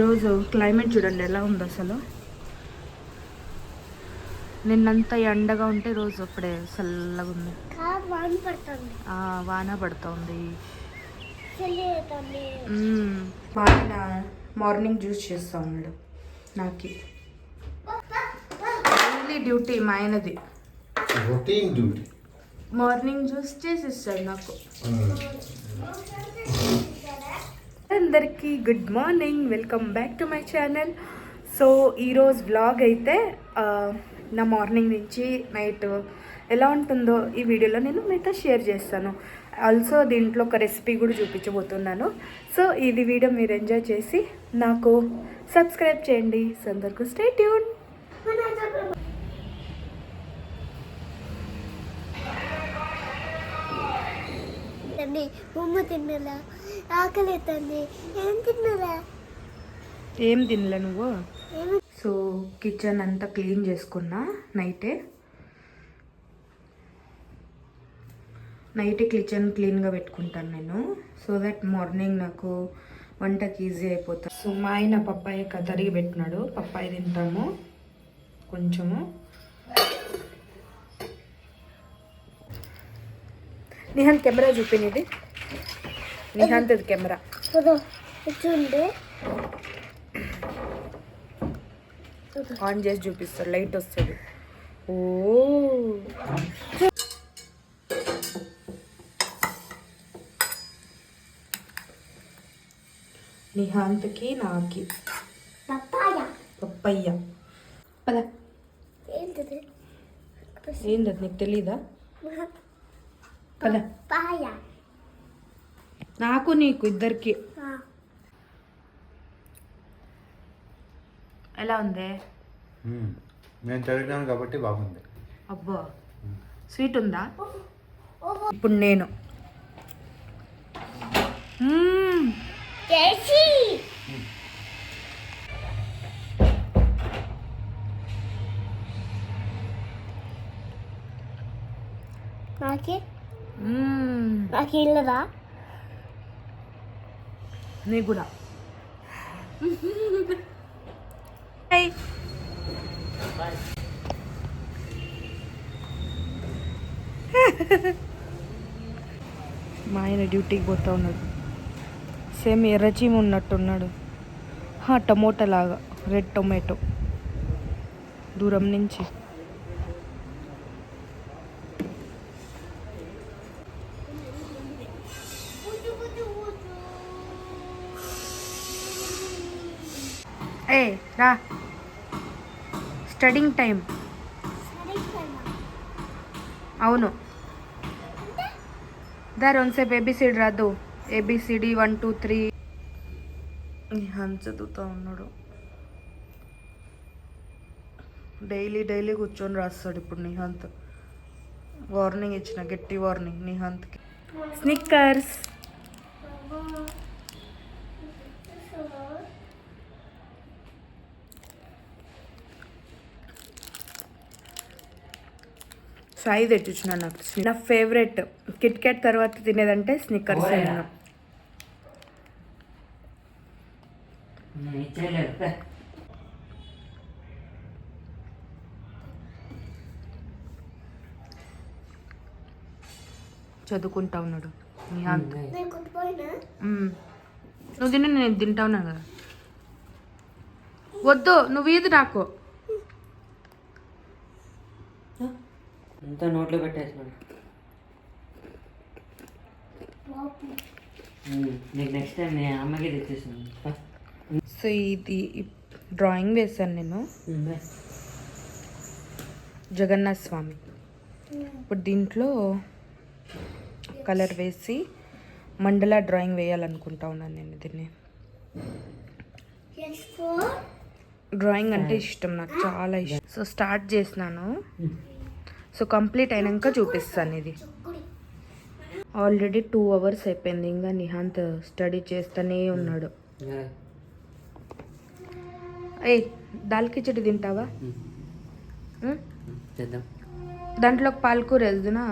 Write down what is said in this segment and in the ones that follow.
ఈరోజు క్లైమేట్ చూడండి ఎలా ఉంది అసలు. నిన్నంతా ఎండగా ఉంటే రోజు అప్పుడే చల్లగా ఉంది. వాన పడుతుంది. మా ఆయన మార్నింగ్ జ్యూస్ చేస్తా ఉన్నాడు. నాకు డైలీ డ్యూటీ మా ఆయనది. మార్నింగ్ జ్యూస్ చేసి ఇస్తాడు నాకు. అందరికీ good morning, welcome back to my channel. So ఈరోజు వ్లాగ్ అయితే నా మార్నింగ్ నుంచి నైట్ ఎలా ఉంటుందో ఈ వీడియోలో నేను మీతో షేర్ చేస్తాను. ఆల్సో దీంట్లో ఒక రెసిపీ కూడా చూపించబోతున్నాను. సో ఇది వీడియో మీరు ఎంజాయ్ చేసి నాకు సబ్స్క్రైబ్ చేయండి. సో అందరికీ స్టే ట్యూన్. తిన్నలా ఆకలి ఏం తినలే నువ్వు. సో కిచెన్ అంతా క్లీన్ చేసుకున్నా నైటే కిచెన్ క్లీన్గా పెట్టుకుంటాను నేను. సో దట్ మార్నింగ్ నాకు వంటకి ఈజీ అయిపోతుంది. సో మా ఆయన పప్పాయి తరిగి పెట్టినాడు. పప్పాయి తింటాము కొంచెము. Nihan camera చూపినది. Nihanth camera on చేసి చూపిస్తారు, లైట్ వస్తుంది. ఓ నిహాంత్కి నాకి పప్పయ్య. పదా ఏంటది నీకు తెలీదా? పదా నాకు నీకు ఇద్దరికి. ఎలా ఉంది? నేను చదివాను కాబట్టి బాగుంది. అబ్బో స్వీట్ ఉందా? ఇప్పుడు నేను నాకు ఇల్లరా నీ కూడా. మా ఆయన డ్యూటీకి పోతా ఉన్నాడు. సేమ్ ఎర్రచీమ ఉన్నట్టున్నాడు. టమోటా లాగా, రెడ్ టొమాటో దూరం నుంచి. ఏ రా, స్టడింగ్ టైం. అవును దా రెండుసేపు ఏబిసిడి రాదు. ఏబిసిడి 1 2 3 నిహాన్ చదువుతూ ఉన్నాడు. డైలీ కూర్చొని రాస్తాడు. ఇప్పుడు నిహాంత్ వార్నింగ్ ఇచ్చిన, గట్టి వార్నింగ్ నిహాంత్కి. స్నిక్కర్స్ సాయి తెచ్చుచున్నా. నాకు నా ఫేవరెట్ కిట్ క్యాట్ తర్వాత తినేదంటే స్నిక్కర్స్. చదువుకుంటా ఉన్నాడు నిహాంత్. నువ్వు తిన్న, నేను తింటా ఉన్నా కదా. వద్దు నువ్వు ఇది నాకు. అంతా నోట్లో పెట్టేసినాడు. నీకు నెక్స్ట్ టైం నేను అమ్మకి తెచ్చేసాను. సో ఇది డ్రాయింగ్ వేశాను నేను, జగన్నాథ్ స్వామి. ఇప్పుడు దీంట్లో కలర్ వేసి మండలా డ్రాయింగ్ వేయాలనుకుంటా ఉన్నాను నేను. దీన్ని డ్రాయింగ్ అంటే ఇష్టం, నాకు చాలా ఇష్టం. సో స్టార్ట్ చేసినాను. సో కంప్లీట్ అయినాక చూపిస్తాను. ఇది ఆల్రెడీ 2 hours అయిపోయింది. ఇంకా నిహాంత్ స్టడీ చేస్తూనే ఉన్నాడు. ఏ దాల్ కిచడి తింటావా? దాంట్లో పాలకూర వేద్దునా?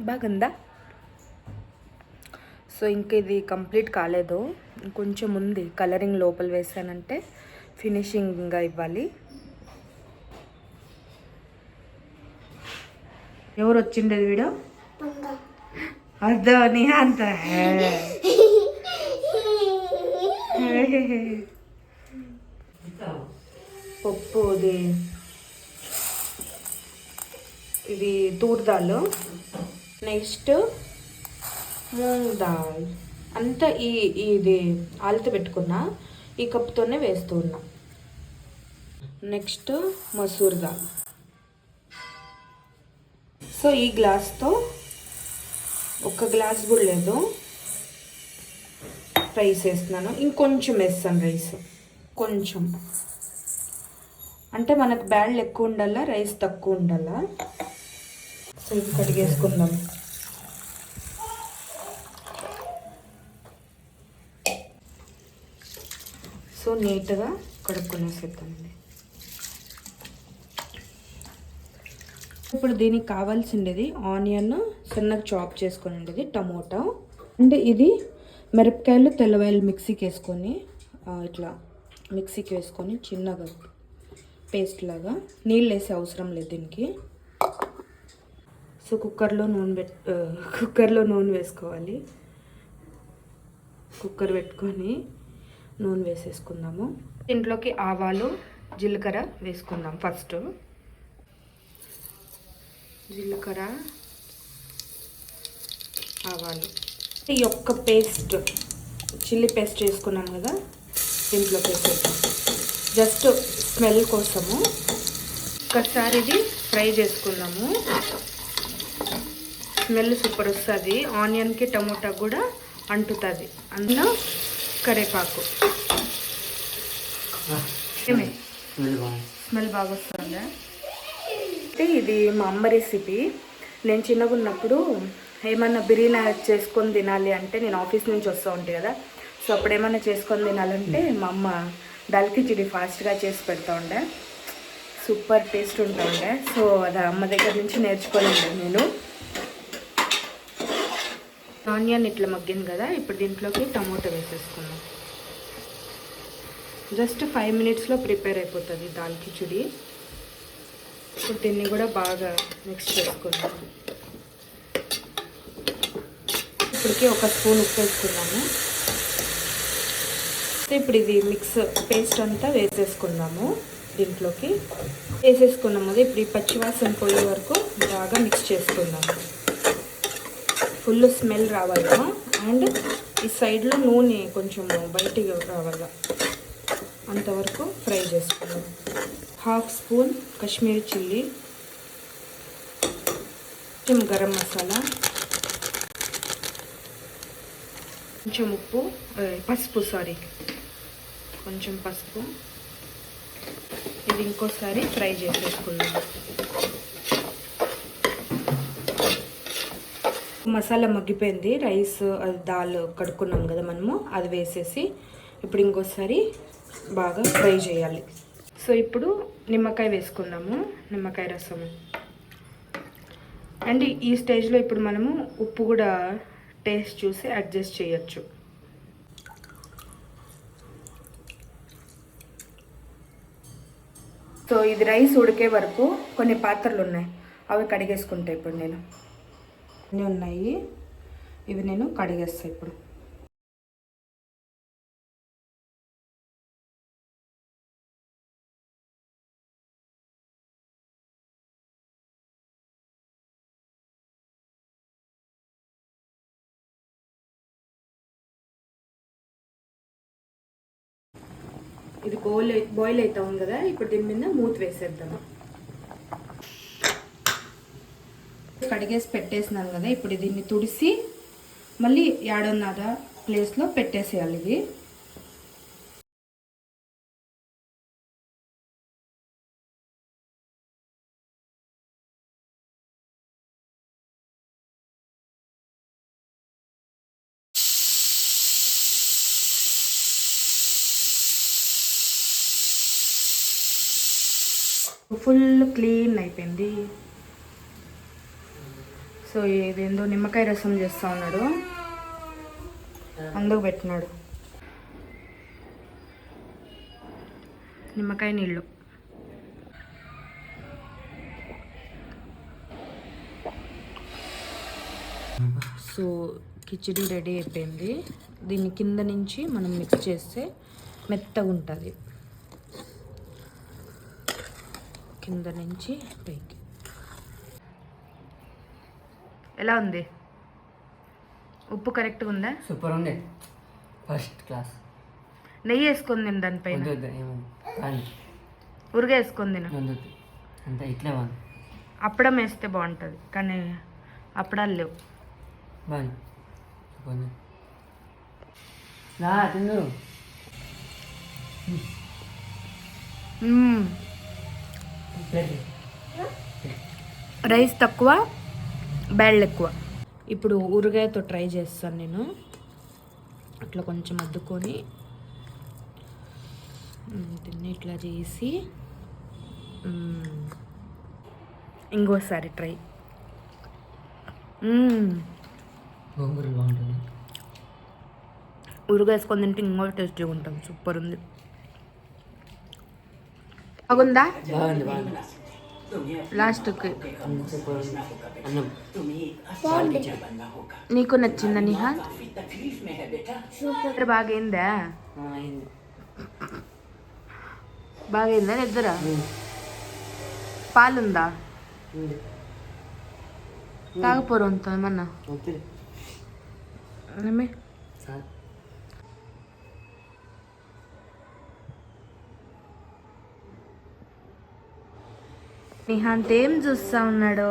బాగుందా? సో ఇంక ఇది కంప్లీట్ కాలేదు, ఇంకొంచెం ఉంది. కలరింగ్ లోపల వేసానంటే ఫినిషింగ్గా ఇవ్వాలి. ఎవరు వచ్చిండేది వీడియో? అదో నీ అంత పప్పు ఇది తూర్ దాల్, నెక్స్ట్ మూంగ్ దాల్ అంతా ఇది ఆలుతో పెట్టుకున్నా, ఈ కప్పుతోనే వేస్తూ ఉన్నా. నెక్స్ట్ మసూర్ దాల్. సో ఈ గ్లాస్తో ఒక గ్లాస్ కూడా లేదు రైస్ వేస్తున్నాను. ఇంకొంచెం వేస్తాను రైస్, కొంచెం. అంటే మనకు బ్యాళ్ళు ఎక్కువ ఉండాలా, రైస్ తక్కువ ఉండాలా. సో ఇది కడిగేసుకుందాం. సో నీట్గా కడుక్కునేసేద్దామండి. ఇప్పుడు దీనికి కావాల్సిండేది ఆనియన్ సన్నగా చాప్ చేసుకొని ఉండేది, టమోటా, అండ్ ఇది మిరపకాయలు తెల్లవాయలు మిక్సీకి వేసుకొని ఇట్లా మిక్సీకి వేసుకొని చిన్నగా పేస్ట్ లాగా. నీళ్ళు వేసే అవసరం లేదు దీనికి. సో కుక్కర్లో నూనె వేసుకోవాలి. కుక్కర్ పెట్టుకొని నూనె వేసేసుకుందాము. దీంట్లోకి ఆవాలు జీలకర్ర వేసుకుందాం. ఫస్ట్ జీలకర్ర, ఆవాలు, ఈ యొక్క పేస్ట్ చిల్లీ పేస్ట్ చేసుకున్నాం కదా దీంట్లోకి వేసేద్దాం. జస్ట్ స్మెల్ కోసము ఒకసారి ఇది ఫ్రై చేసుకుందాము. స్మెల్ సూపర్ వస్తుంది, ఆనియన్కి టమోటా కూడా అంటుతుంది. అందులో కరివేపాకు స్మెల్ బాగా వస్తుందా? ఇది మా అమ్మ రెసిపీ. నేను చిన్నగా ఉన్నప్పుడు ఏమన్నా బిర్యానీ చేసుకొని తినాలి అంటే, నేను ఆఫీస్ నుంచి వస్తూ ఉంటాయి కదా, సో అప్పుడు ఏమన్నా చేసుకొని తినాలంటే మా అమ్మ దాల్ కిచిడి ఫాస్ట్గా చేసి పెడతా ఉండే. సూపర్ టేస్ట్ ఉంటా ఉండే. సో అది అమ్మ దగ్గర నుంచి నేర్చుకొని ఉండే నేను. ఆనియన్ ఇట్లా మగ్గింది కదా, ఇప్పుడు దీంట్లోకి టమోటా వేసేసుకున్నాం. జస్ట్ 5 minutesలో ప్రిపేర్ అయిపోతుంది దాల్ కిచిడి. ఇప్పుడు దీన్ని కూడా బాగా మిక్స్ చేసుకున్నాము. ఇప్పటికి 1 స్పూన్ ఉప్పు వేసుకున్నాము. ఇప్పుడు ఇది పేస్ట్ అంతా వేసేసుకున్నాము. దీంట్లోకి వేసేసుకున్నాము. ఇప్పుడు ఈ పచ్చివాసన పోయే వరకు బాగా మిక్స్ చేసుకుందాము. ఫుల్ స్మెల్ రావాలి, అండ్ ఈ సైడ్లో నూనె కొంచెం బయటికి రావాలి, అంతవరకు ఫ్రై చేసుకున్నాం. 1/2 స్పూన్ కాశ్మీరీ చిల్లీ, కొంచెం గరం మసాలా, కొంచెం పసుపు, కొంచెం పసుపు. ఇది ఇంకోసారి ఫ్రై చేసేసుకుందాం. మసాలా మగ్గిపోయింది. రైస్ అది దాల్ కడుక్కున్నాం కదా మనము, అది వేసేసి ఇప్పుడు ఇంకోసారి బాగా ఫ్రై చేయాలి. సో ఇప్పుడు నిమ్మకాయ వేసుకుందాము, నిమ్మకాయ రసము. అండ్ ఈ స్టేజ్లో ఇప్పుడు మనము ఉప్పు కూడా టేస్ట్ చూసి అడ్జస్ట్ చేయొచ్చు. సో ఇది రైస్ ఉడికే వరకు కొన్ని పాత్రలు ఉన్నాయి, అవి కడిగేసుకుంటా ఇప్పుడు నేను. అన్నీ ఉన్నాయి, ఇవి నేను కడిగేస్తాను ఇప్పుడు. ఇది బాయిల్ అవుతా ఉంది కదా, ఇప్పుడు దీని మీద మూత వేసేద్దాము. కడిగేసి పెట్టేసినాను కదా, ఇప్పుడు దీన్ని తుడిసి మళ్ళీ 1.5 ప్లేస్లో పెట్టేసేయాలి. ఇది ఫుల్ క్లీన్ అయిపోయింది. సో ఇదేందో నిమ్మకాయ రసం చేస్తా ఉన్నాడు, అందుకు పెట్టినాడు నిమ్మకాయ నీళ్ళు. సో కిచిడి రెడీ అయిపోయింది. దీన్ని కింద నుంచి మనం మిక్స్ చేస్తే మెత్తగా ఉంటుంది, కింద నుంచి పైకి. ఎలా ఉంది? ఉప్పు కరెక్ట్గా ఉందా? సూపర్ ఉంది, ఫస్ట్ క్లాస్. నెయ్యి వేసుకొని తిను దానిపైన, ఏమన్నా ఉరుగా వేసుకొని తిను. అంతా ఇట్లే బాగుంది. అప్పడం వేస్తే బాగుంటుంది, కానీ అప్పడాలు లేవు. బాగుంది, తిందు. రైస్ తక్కువ, బ్యాళ్ళు ఎక్కువ. ఇప్పుడు ఊరగాయతో ట్రై చేస్తాను నేను. అట్లా కొంచెం అద్దుకొని దీన్ని ఇట్లా చేసి ఇంకోసారి ట్రై. గోంగూర బాగుంటుంది. ఊరగాయ వేసుకొని తింటే ఇంకో టేస్టీగా ఉంటుంది. సూపర్ ఉంది. బాగుందా? బాగుంది, బాగుంది. లాస్ట్కి సూపర్ ఉంది. అన్నం నీకు నచ్చిందా నిహాన్? సూపర్. బాగైందా? అయింది. బాగైందా నిద్ర? పాలుందా? తాగపోరు అంత ఏమన్నా? వద్దులే. ఏమి? సార్ నిహాంత్ ఏం చూస్తా ఉన్నాడు?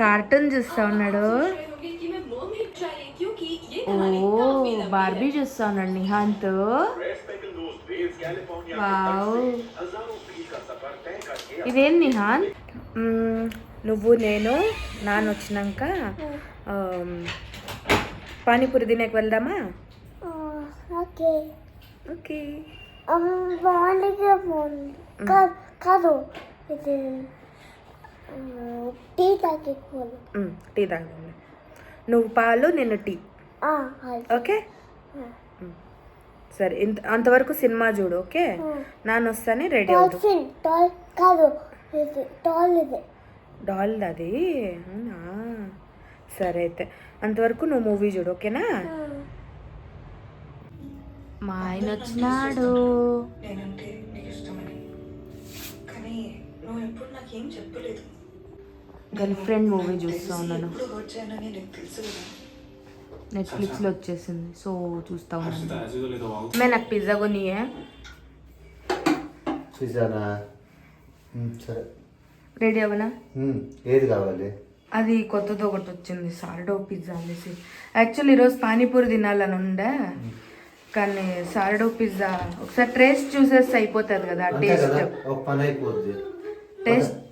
కార్టూన్ చూస్తా ఉన్నాడు. ఓ బార్బీ చూస్తా ఉన్నాడు నిహాంత్. వావ్, ఇదేం నిహాంత్? నువ్వు నేను నాన్న వచ్చినాక పానీపూరి తినేకి వెళ్దామా? ఓకే. ఓకే. బాగుందిగా బాగుంది. కాదు, ఇది టీ తాగేసుకోవాలి. టీ తాగుదాం. నువ్వు పాలు, నేను టీ. ఓకే సరే. అంతవరకు సినిమా చూడు. ఓకే, నాన్న వస్తానే రెడీ అవుతుంది. కాదు, ఇది టాల్. ఇది డాల్ అది. అవునా, సరే అయితే అంతవరకు నువ్వు మూవీ చూడు. ఓకేనా? మా ఆయన వచ్చినాడు. గర్ల్ ఫ్రెండ్ మూవీ చూస్తా ఉన్నాను. నెట్ఫ్లిక్స్లో వచ్చేసింది, సో చూస్తా ఉన్నాను. మే నాకు పిజ్జా కొనియే. పిజ్జానా? సరే, రెడీ అవ్వనా? ఏది కావాలి? అది కొత్తది ఒకటి వచ్చింది, సార్డో పిజ్జా అనేసి. యాక్చువల్లీ ఈరోజు పానీపూరి తినాలని ఉండే, కానీ సార్డో పిజ్జా ఒకసారి టేస్ట్ చూసేస్తే అయిపోతుంది కదా. టేస్ట్ ఒక పని అయిపోద్ది.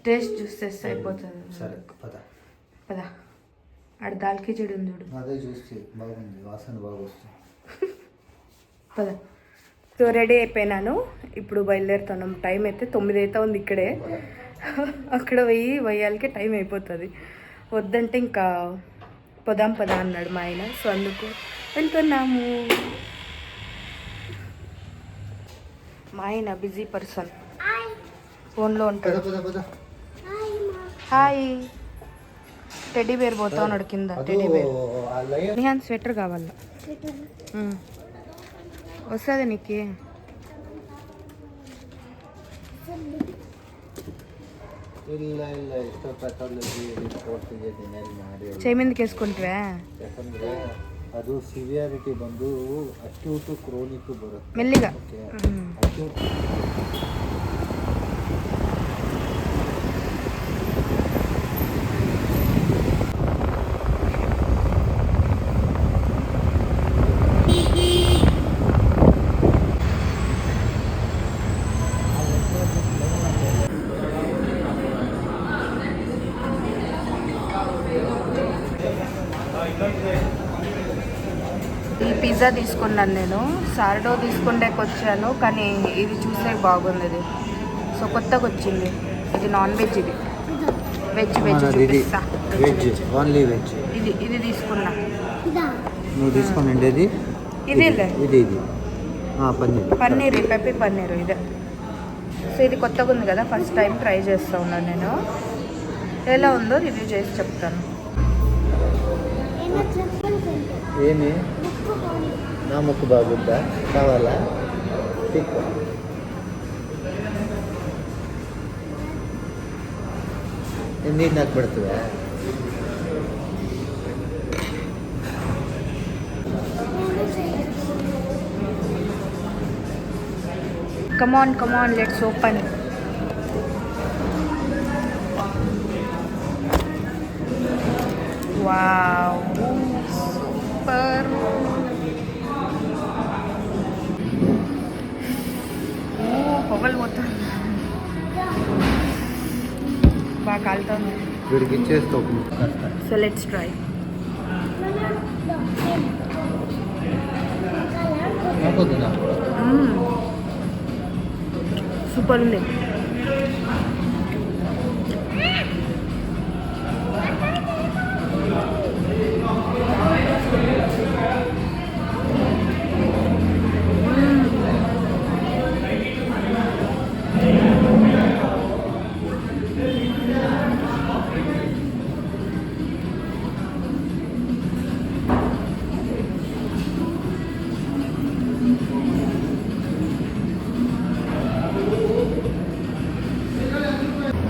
టేస్ట్ చూసేస్తే అయిపోతుంది. సరే పద పద. ఆడ దాల్ కిచడి ఉంది చూడు, అదే చూస్తే బాగుంది, వాసన బాగా వస్తుంది. పద. సో రెడీ అయిపోయినాను, ఇప్పుడు బయలుదేరుతున్నాం. టైం అయితే 9 అయితే ఉంది ఇక్కడే. అక్కడ వెయ్యాలకి టైం అయిపోతుంది. వద్దంటే ఇంకా పొదాం పదా అన్నాడు మా ఆయన, సో అందుకు వెళ్తున్నాము. మా ఆయన బిజీ పర్సన్, ఫోన్లో ఉంటాడు. హాయ్. టెడ్డీ బేర్ పోతా ఉన్నాడు కింద. Teddy bear. నిహాన్ స్వెటర్ కావాలా? వస్తుంది నీకు? ಇಲ್ಲ ಇಲ್ಲ ಇಷ್ಟಪಟ್ಟು ಕೊಡ್ತಿದ್ದೆ ದಿನಲ್ಲಿ ಮಾಡಿ ಚೈಮಿಂದಕ್ಕೆ వేసుకుంటావా? ಯಾಕಂದ್ರೆ ಅದು ಸಿವಿಯಾರಿಟಿ ಬಂದು ಅಕ್ಯೂಟ್ ಕ್ರೋನಿಕ್ ಬರುತ್ತೆ ಮೆಲ್ಲಿಗ. ಅಕ್ಯೂಟ್ ఈ పిజ్జా తీసుకున్నాను నేను. సార్డో తీసుకుండేకి వచ్చాను, కానీ ఇది చూసే బాగుంది. ఇది సో కొత్తగా వచ్చింది, ఇది నాన్ వెజ్. ఇది వెజ్ మనది ఇది చూపిస్తా వెజ్, ఓన్లీ వెజ్. ఇది తీసుకున్నా. ఇదా నువ్వు తీసుకొని ఉండేది ఇదేలే. ఇది పన్నీర్. పన్నీర్, పెప్పి పన్నీర్ ఇదే. సో ఇది కొత్తగా ఉంది కదా, ఫస్ట్ టైం ట్రై చేస్తూ ఉన్నాను నేను. ఎలా ఉందో రివ్యూ చేసి చెప్తాను. ఏమో చెప్పండి ఏమి నా ముక్కు బాగుందా, కావాలా? తిక్కు. నీరు నాకు పెడుతుందా? Come on, let's open. Wow, super. పొగలు మొత్తం బాగా కాలుతుంది. వీడికి ఇచ్చేస్తావు. So let's try. సూపర్ ఉంది.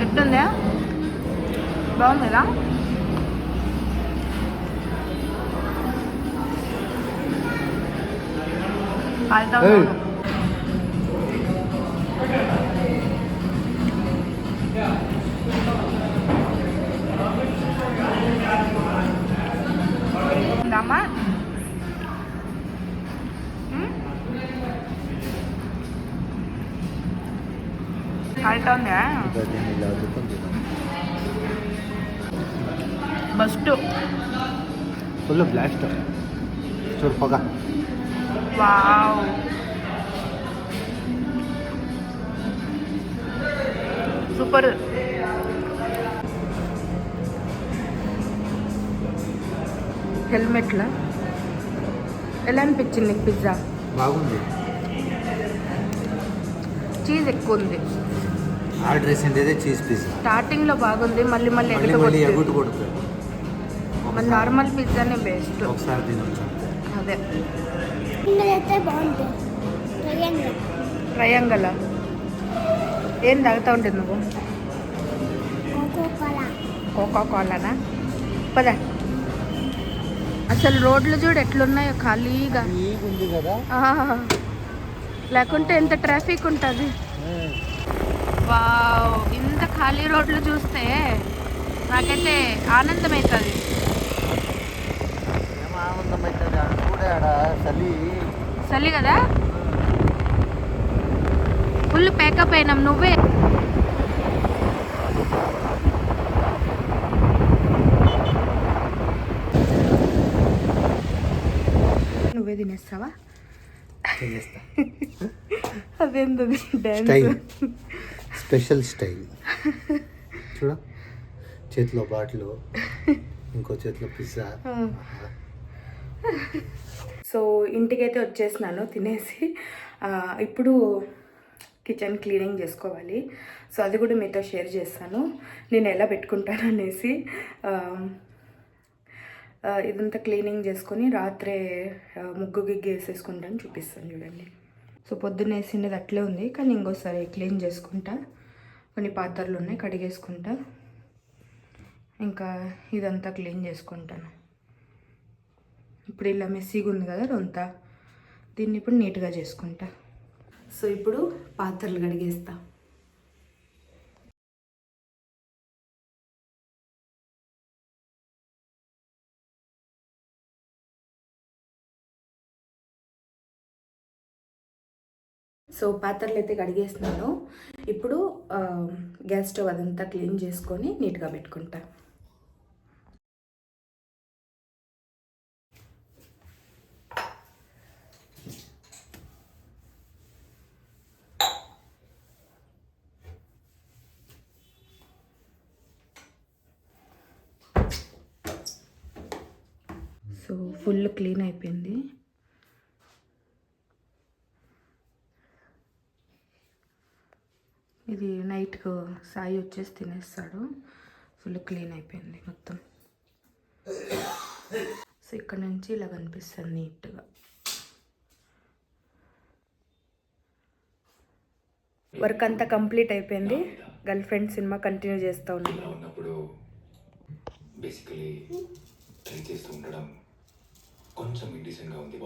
ఎట్లుందా? బాగుంది కదా? కాలుతా ఉన్నాను. ఉందామా? కాలుతా ఉందా? బస్ట్. Full blast. చూడు పొగ. Wow, super. హెల్మెట్లా ఎలా అనిపించింది నీకు పిజ్జా? బాగుంది. చీజ్ ఎక్కువ ఉంది. ఆర్డర్ వేసింది చీజ్ పిజ్జా. స్టార్టింగ్లో బాగుంది, మళ్ళీ మళ్ళీ ఎగటగొట్టింది. ఎగుటు కొడుతుంది. మన నార్మల్ పిజ్జానే బెస్ట్. ఒకసారి తినొచ్చు అంతే. అదే ఇంగ్లీష్ బాగుంటుంది ట్రయాంగిల్. ట్రయాంగల్ ఏం తాగుతూ ఉంటుంది నువ్వు? కోకోకోలా. కోకా కోలానా? పద. అసలు రోడ్లు చూడు ఎట్లున్నాయో ఖాళీగా. ఉంది కదా. లేకుంటే ఎంత ట్రాఫిక్ ఉంటుంది. వావ్, ఇంత ఖాళీ రోడ్లు చూస్తే నాకైతే ఆనందమవుతుంది. ఏమో ఆనందం అవుతుంది. ఆడ చూడే ఆడ చలి కదా, ఫుల్ ప్యాకప్ అయినాం. నువ్వే తినేస్తావా? చేస్తా. అదేంటది స్టైల్, డ్యాన్స్. Special style. చూడ, చేతిలో బాటిల్, ఇంకో చేతిలో పిజ్జా. సో ఇంటికైతే వచ్చేసినాను తినేసి. ఇప్పుడు కిచెన్ క్లీనింగ్ చేసుకోవాలి. సో అది కూడా మీతో షేర్ చేస్తాను, నేను ఎలా పెట్టుకుంటాను అనేసి. ఇదంతా క్లీనింగ్ చేసుకొని రాత్రే ముగ్గు గిగ్గు వేసేసుకుంటాను, చూపిస్తాను చూడండి. సో పొద్దున్న వేసిండేది అట్లే ఉంది, కానీ ఇంకోసారి క్లీన్ చేసుకుంటా. కొన్ని పాత్రలు ఉన్నాయి, కడిగేసుకుంటా. ఇంకా ఇదంతా క్లీన్ చేసుకుంటాను. ఇప్పుడు ఇలా మెస్సీగా ఉంది కదా రొంత, దీన్ని ఇప్పుడు నీట్గా చేసుకుంటా. సో ఇప్పుడు పాత్రలు కడిగేస్తా. సో పాత్రలు అయితే కడిగేస్తున్నాను. ఇప్పుడు గ్యాస్ స్టవ్ అదంతా క్లీన్ చేసుకొని నీట్గా పెట్టుకుంటా. సో ఫుల్ క్లీన్ అయిపోయింది. ఇది నైట్కు సాయి వచ్చేసి తినేస్తాడు. ఫుల్ క్లీన్ అయిపోయింది మొత్తం. సో ఇక్కడ నుంచి ఇలా కనిపిస్తుంది నీట్గా. వర్క్ అంతా కంప్లీట్ అయిపోయింది. గర్ల్ ఫ్రెండ్ సినిమా కంటిన్యూ చేస్తూ ఉన్నాను. ఇలా ఉన్నప్పుడు బేసికలీ ట్రై చేస్తూ ఉండడం కొంచెం ఇండిసెంట్గా ఉంది బాస్.